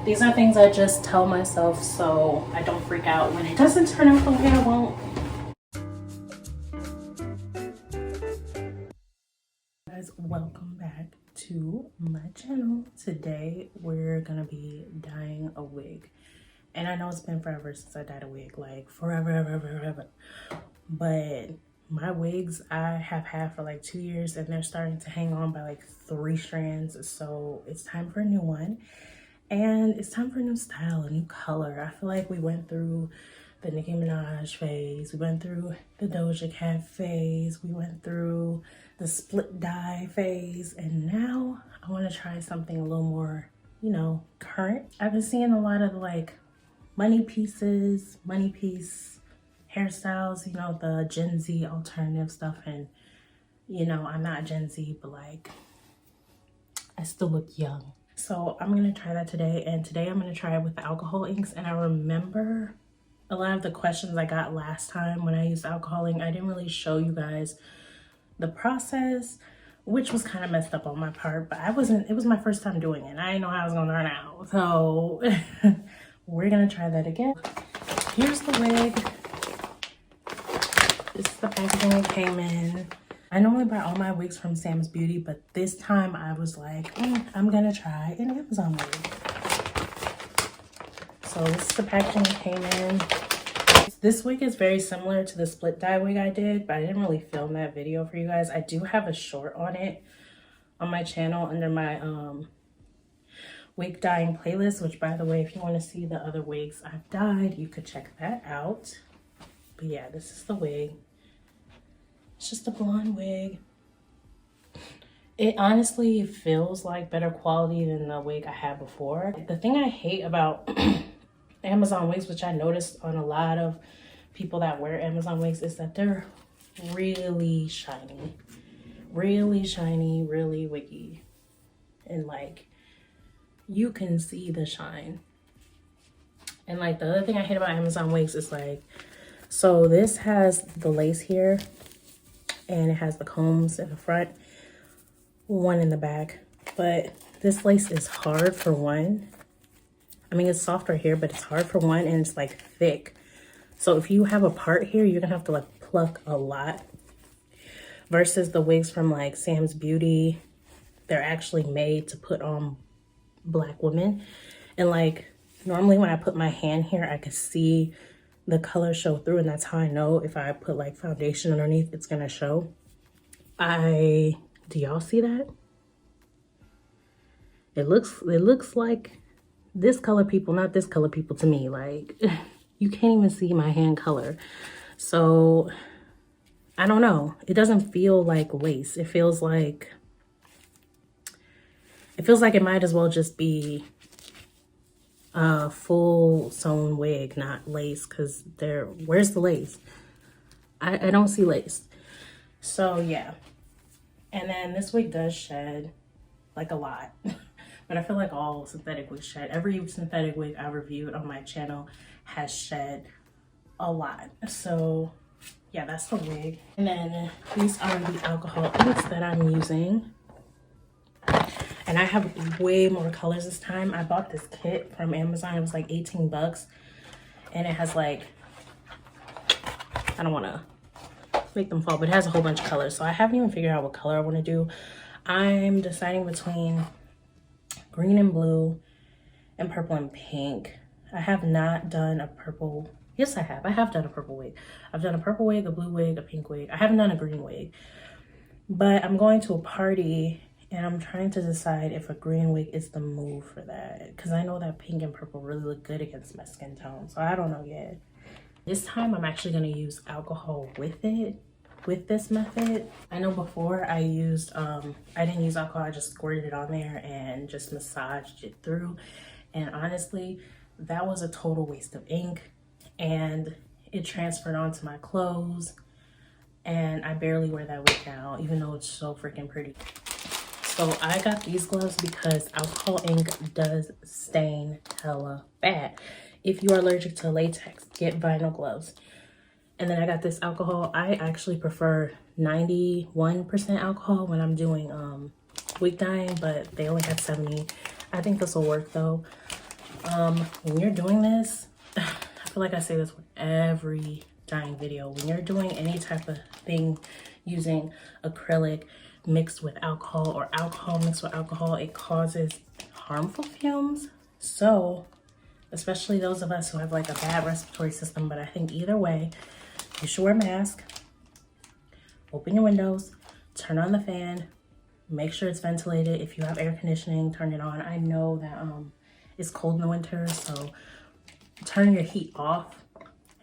These are things I just tell myself so I don't freak out when it doesn't turn out the way I want. Guys, welcome back to my channel. Today we're gonna be dyeing a wig, and I know it's been forever since I dyed a wig, like forever, but my wigs I have had for like 2 years and they're starting to hang on by like 3 strands, so it's time for a new one. And it's time for a new style, a new color. I feel like we went through the Nicki Minaj phase, we went through the Doja Cat phase, we went through the split dye phase, and now I want to try something a little more, you know, current. I've been seeing a lot of like money piece hairstyles, you know, the Gen Z alternative stuff, and you know, I'm not Gen Z, but like I still look young. So I'm gonna try that today, and today I'm gonna try it with the alcohol inks. And I remember a lot of the questions I got last time when I used alcohol ink. I didn't really show you guys the process, which was kind of messed up on my part, but it was my first time doing it. I didn't know how I was gonna turn out. So we're gonna try that again. Here's the wig. This is the packaging it came in. I normally buy all my wigs from Sam's Beauty, but this time I was like, I'm gonna try an Amazon wig. So this is the packaging it came in. This wig is very similar to the split dye wig I did, but I didn't really film that video for you guys. I do have a short on it on my channel under my wig dyeing playlist, which by the way, if you want to see the other wigs I've dyed, you could check that out. But yeah, this is the wig. It's just a blonde wig. It honestly feels like better quality than the wig I had before. The thing I hate about Amazon wigs, which I noticed on a lot of people that wear Amazon wigs, is that they're really shiny, really wiggy. And like, you can see the shine. And like, the other thing I hate about Amazon wigs is like, so this has the lace here, and it has the combs in the front, one in the back, but this lace is hard for one. I mean, it's soft right here, but it's hard for one, and it's like thick. So if you have a part here, you're gonna have to like pluck a lot, versus the wigs from like Sam's Beauty. They're actually made to put on Black women, and like normally when I put my hand here, I could see the color show through, and that's how I know if I put like foundation underneath, it's gonna show. Do y'all see that? It looks like this color people, not this color people to me. Like, you can't even see my hand color. So I don't know. It doesn't feel like lace. It feels like it might as well just be a full sewn wig, not lace, because where's the lace? I don't see lace. So yeah. And then this wig does shed like a lot, but I feel like all synthetic wigs shed. Every synthetic wig I reviewed on my channel has shed a lot. So yeah, that's the wig. And then these are the alcohol inks that I'm using. And I have way more colors this time. I bought this kit from Amazon. It was like 18 bucks. And it has like, I don't want to make them fall, but it has a whole bunch of colors. So I haven't even figured out what color I want to do. I'm deciding between green and blue and purple and pink. I have not done a purple. Yes, I have. I have done a purple wig. I've done a purple wig, a blue wig, a pink wig. I haven't done a green wig. But I'm going to a party, and I'm trying to decide if a green wig is the move for that, because I know that pink and purple really look good against my skin tone. So I don't know yet. This time I'm actually going to use alcohol with this method. I know before I used, I didn't use alcohol. I just squirted it on there and just massaged it through. And honestly, that was a total waste of ink, and it transferred onto my clothes. And I barely wear that wig now, even though it's so freaking pretty. So I got these gloves because alcohol ink does stain hella bad. If you are allergic to latex, get vinyl gloves. And then I got this alcohol. I actually prefer 91% alcohol when I'm doing wig dyeing, but they only had 70. I think this will work though. When you're doing this, I feel like I say this with every dyeing video. When you're doing any type of thing using acrylic mixed with alcohol or alcohol mixed with alcohol, it causes harmful fumes. So, especially those of us who have like a bad respiratory system, but I think either way, you should wear a mask, open your windows, turn on the fan, make sure it's ventilated. If you have air conditioning, turn it on. I know that it's cold in the winter, so turn your heat off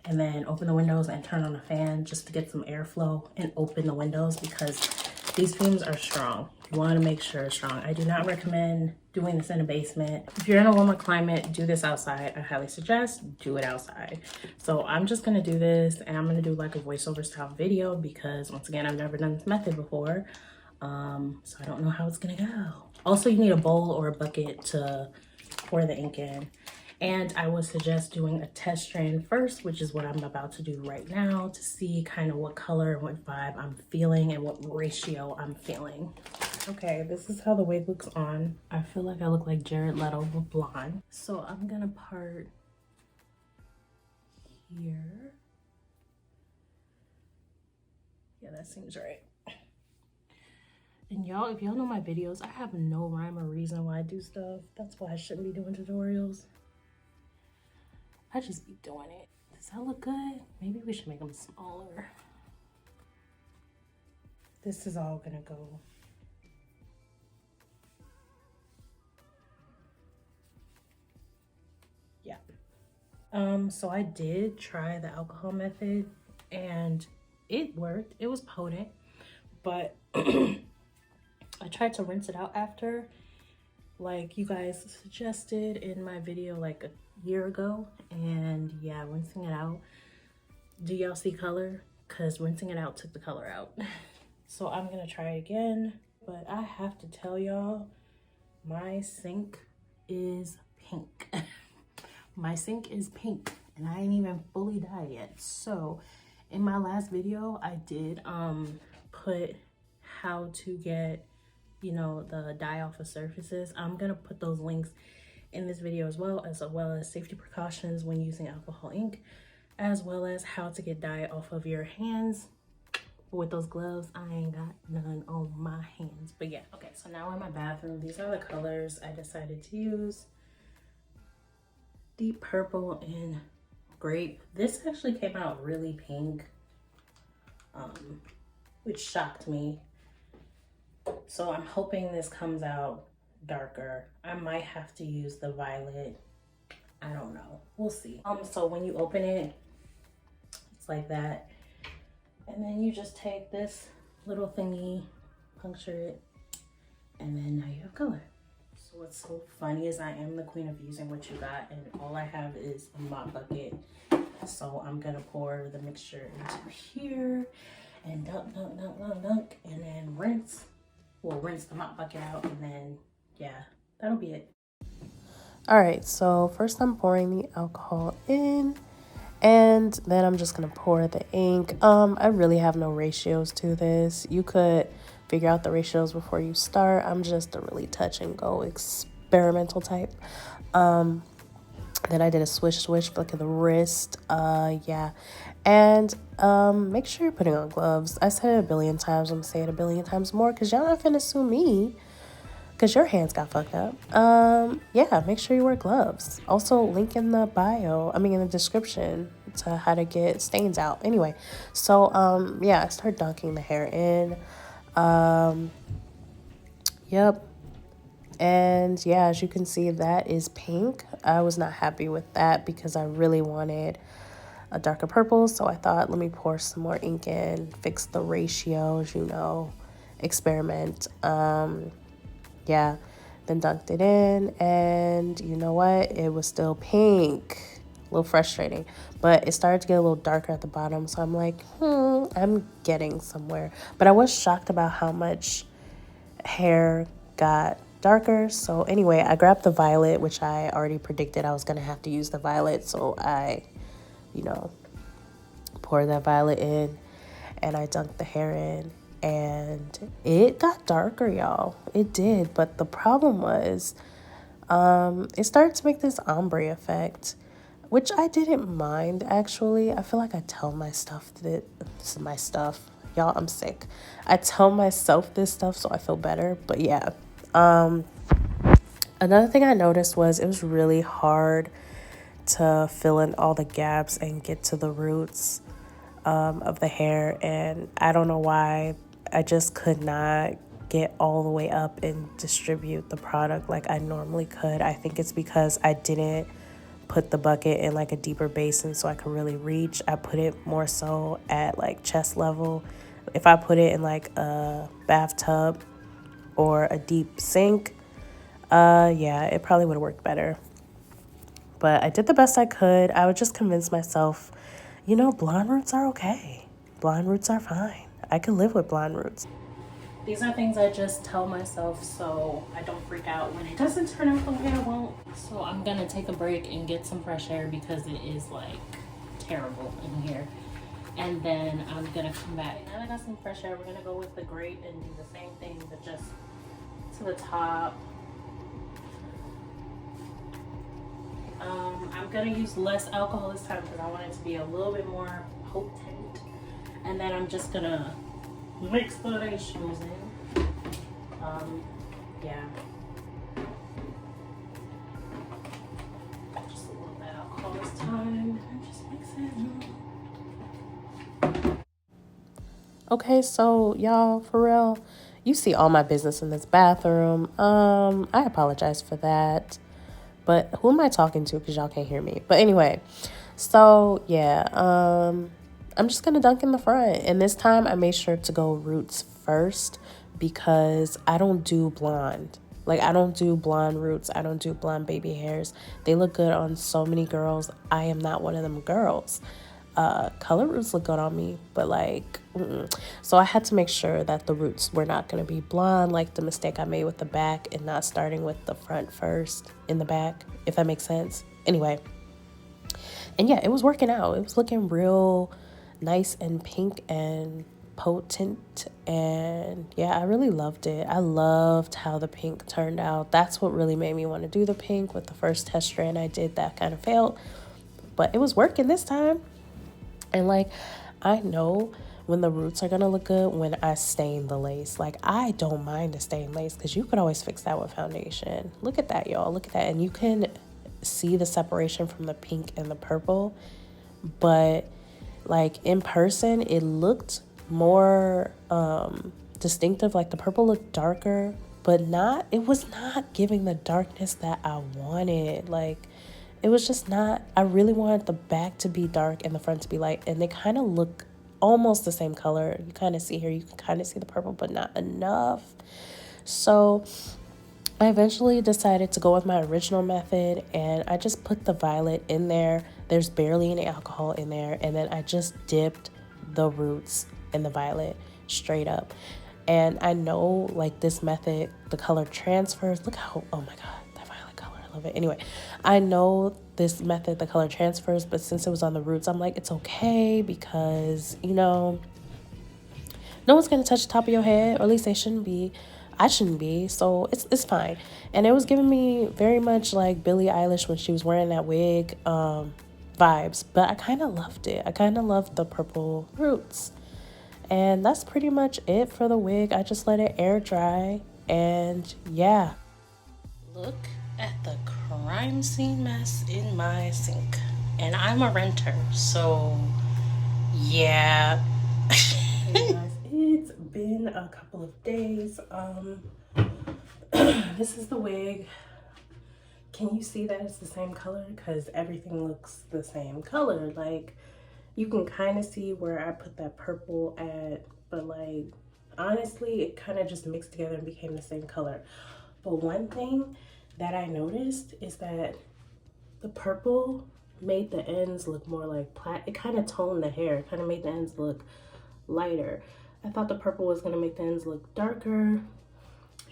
and then open the windows and turn on the fan just to get some airflow, and open the windows because these fumes are strong. You want to make sure it's strong. I do not recommend doing this in a basement. If you're in a warmer climate, do this outside. I highly suggest do it outside. So I'm just going to do this, and I'm going to do like a voiceover style video because once again, I've never done this method before. So I don't know how it's going to go. Also, you need a bowl or a bucket to pour the ink in. And I would suggest doing a test strand first, which is what I'm about to do right now, to see kind of what color and what vibe I'm feeling and what ratio I'm feeling. Okay, this is how the wig looks on. I feel like I look like Jared Leto with blonde. So I'm gonna part here. Yeah, that seems right. And y'all, if y'all know my videos, I have no rhyme or reason why I do stuff. That's why I shouldn't be doing tutorials. I just be doing it. Does that look good? Maybe we should make them smaller. This is all gonna go. Yeah. So I did try the alcohol method and it worked. It was potent, but I tried to rinse it out after, like you guys suggested in my video like a year ago, and yeah, rinsing it out. Do y'all see color? Because rinsing it out took the color out. So I'm gonna try again, but I have to tell y'all, my sink is pink. My sink is pink and I ain't even fully dyed yet. So in my last video, I did put how to get, you know, the dye off of surfaces. I'm gonna put those links in this video as well as safety precautions when using alcohol ink, as well as how to get dye off of your hands. With those gloves, I ain't got none on my hands, but yeah. Okay, so now we're in my bathroom. These are the colors I decided to use. Deep purple and grape. This actually came out really pink, which shocked me. So I'm hoping this comes out darker. I might have to use the violet. I don't know. We'll see. So when you open it, it's like that. And then you just take this little thingy, puncture it, and then now you have color. So what's so funny is I am the queen of using what you got, and all I have is a mop bucket. So I'm gonna pour the mixture into here and dunk, dunk, dunk, dunk, dunk, and then rinse. We'll rinse the mop bucket out, and then yeah, that'll be it. All right, so first I'm pouring the alcohol in, and then I'm just gonna pour the ink. I really have no ratios to this. You could figure out the ratios before you start. I'm just a really touch and go experimental type. Then I did a swish, flick of the wrist. Yeah. And make sure you're putting on gloves. I said it a billion times. I'm gonna say it a billion times more because y'all not finna sue me because your hands got fucked up. Yeah, make sure you wear gloves. Also, link in the bio, in the description to how to get stains out. Anyway, so yeah, I start dunking the hair in. Yep. And yeah, as you can see, that is pink. I was not happy with that because I really wanted a darker purple. So I thought, let me pour some more ink in, fix the ratios, you know, experiment. Yeah, then dunked it in, and you know what? It was still pink. A little frustrating, but it started to get a little darker at the bottom. So I'm like, I'm getting somewhere. But I was shocked about how much hair got darker. So anyway, I grabbed the violet, which I already predicted I was gonna have to use the violet. So I, you know, poured that violet in, and I dunked the hair in. And it got darker, y'all. It did. But the problem was It started to make this ombre effect, which I didn't mind actually. I feel like I tell my stuff that this is my stuff. Y'all, I'm sick. I tell myself this stuff so I feel better. But yeah. Another thing I noticed was it was really hard to fill in all the gaps and get to the roots of the hair. And I don't know why. I just could not get all the way up and distribute the product like I normally could. I think it's because I didn't put the bucket in like a deeper basin so I could really reach. I put it more so at like chest level. If I put it in like a bathtub or a deep sink, yeah, it probably would have worked better. But I did the best I could. I would just convince myself, you know, blonde roots are okay. Blonde roots are fine. I can live with blonde roots. These are things I just tell myself so I don't freak out when it doesn't turn out the way I want. So I'm gonna take a break and get some fresh air because it is like terrible in here. And then I'm gonna come back. Now that I got some fresh air, we're gonna go with the grape and do the same thing, but just to the top. I'm gonna use less alcohol this time because I want it to be a little bit more potent. And then I'm just gonna mix the ratios in. Yeah. Just a little bit of alcohol this time. And just mix it. Okay, so y'all, for real, you see all my business in this bathroom. I apologize for that. But who am I talking to? Because y'all can't hear me. But anyway, so yeah, I'm just gonna dunk in the front. And this time I made sure to go roots first because I don't do blonde. Like, I don't do blonde roots. I don't do blonde baby hairs. They look good on so many girls. I am not one of them girls. Color roots look good on me, but like, so I had to make sure that the roots were not going to be blonde, like the mistake I made with the back and not starting with the front first in the back, if that makes sense. Anyway, and yeah, it was working out. It was looking real nice and pink and potent, and yeah, I really loved it. I loved how the pink turned out. That's what really made me want to do the pink. With the first test strand I did, that kind of failed, but it was working this time. And like, I know when the roots are gonna look good when I stain the lace. Like, I don't mind a stained lace because you could always fix that with foundation. Look at that, y'all. Look at that. And you can see the separation from the pink and the purple. But like in person, it looked more distinctive. Like the purple looked darker, but not, it was not giving the darkness that I wanted. Like, it was just not, I really wanted the back to be dark and the front to be light. And they kind of look almost the same color. You kind of see here, you can kind of see the purple, but not enough. So I eventually decided to go with my original method, and I just put the violet in there. There's barely any alcohol in there. And then I just dipped the roots in the violet straight up. And I know like this method, the color transfers. Look how, oh my God, that violet color, I love it. Anyway, I know this method, the color transfers, but since it was on the roots, I'm like, it's okay because, you know, no one's going to touch the top of your head, or at least they shouldn't be. I shouldn't be, so it's fine. And it was giving me very much like Billie Eilish when she was wearing that wig vibes, but I kind of loved it. I kind of loved the purple roots. And that's pretty much it for the wig. I just let it air dry, and yeah. Look at the crime scene mess in my sink. And I'm a renter, so yeah. Hey guys, it's been a couple of days. This is the wig. Can you see that it's the same color? Because everything looks the same color. Like, you can kind of see where I put that purple at, but like, honestly, it kind of just mixed together and became the same color. But one thing that I noticed is that the purple made the ends look more like it kind of toned the hair. It kind of made the ends look lighter. I thought the purple was going to make the ends look darker.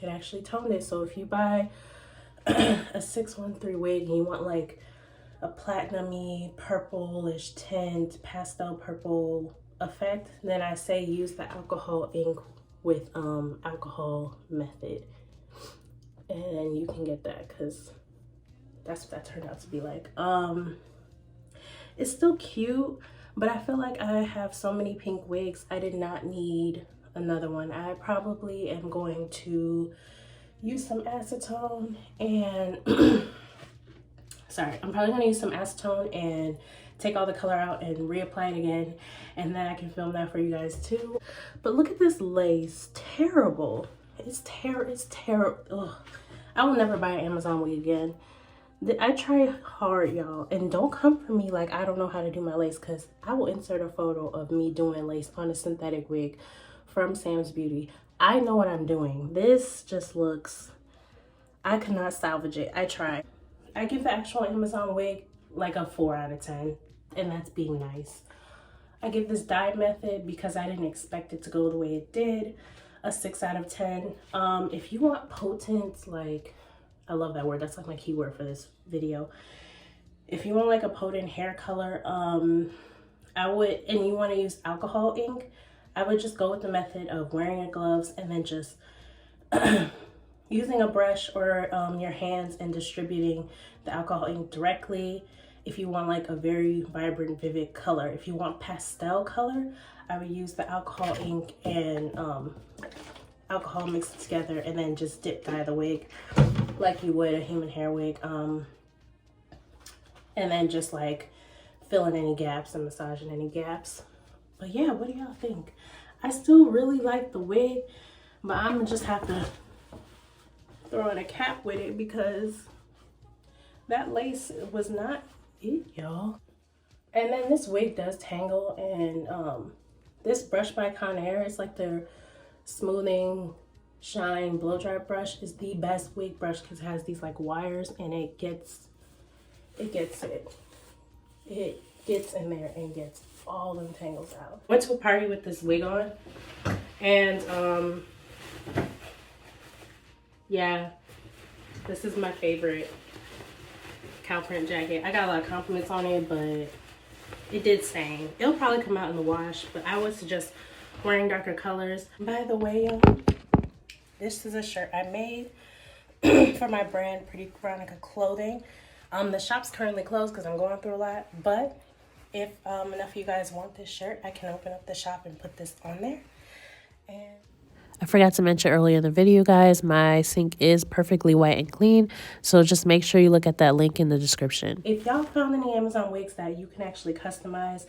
It actually toned it. So if you buy a 613 wig and you want like a platinum-y, purplish tint, pastel purple effect, then I say use the alcohol ink with alcohol method, and you can get that because that's what that turned out to be like. It's still cute, but I feel like I have so many pink wigs, I did not need another one. I probably am going to use some acetone and sorry, I'm probably gonna use some acetone and take all the color out and reapply it again, and then I can film that for you guys too. But look at this lace, terrible. It's terrible. I will never buy an Amazon wig again. I try hard, y'all, and don't come for me like I don't know how to do my lace, because I will insert a photo of me doing lace on a synthetic wig from Sam's Beauty. I know what I'm doing. This just looks, I could not salvage it. I tried. I give the actual Amazon wig like a 4 out of 10, and that's being nice. I give this dye method, because I didn't expect it to go the way it did, a 6 out of 10. If you want potent, like, I love that word, that's like my keyword for this video. If you want like a potent hair color, I would, and you want to use alcohol ink, I would just go with the method of wearing your gloves and then just using a brush or your hands and distributing the alcohol ink directly. If you want like a very vibrant, vivid color, if you want pastel color, I would use the alcohol ink and alcohol mixed together, and then just dip dye the wig like you would a human hair wig, and then just like fill in any gaps and massage in any gaps. But yeah, what do y'all think? I still really like the wig, but I'm gonna just have to throw in a cap with it, because that lace was not it, y'all. And then this wig does tangle, and this brush by Conair is like their smoothing shine blow dry brush, is the best wig brush, because it has these like wires, and it gets in there and gets all them tangles out. Went to a party with this wig on, and yeah, this is my favorite cow print jacket. I got a lot of compliments on it, but it did stain. It'll probably come out in the wash, but I would suggest wearing darker colors. By the way, y'all, this is a shirt I made for my brand, Pretty Veronica Clothing. The shop's currently closed because I'm going through a lot, but if enough of you guys want this shirt, I can open up the shop and put this on there. And I forgot to mention earlier in the video, guys, my sink is perfectly white and clean. So just make sure you look at that link in the description. if y'all found any Amazon wigs that you can actually customize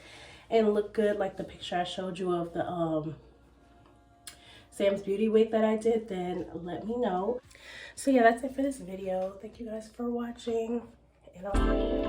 and look good, like the picture I showed you of the Sam's Beauty wig that I did, then let me know. So yeah, that's it for this video. Thank you guys for watching, and I'll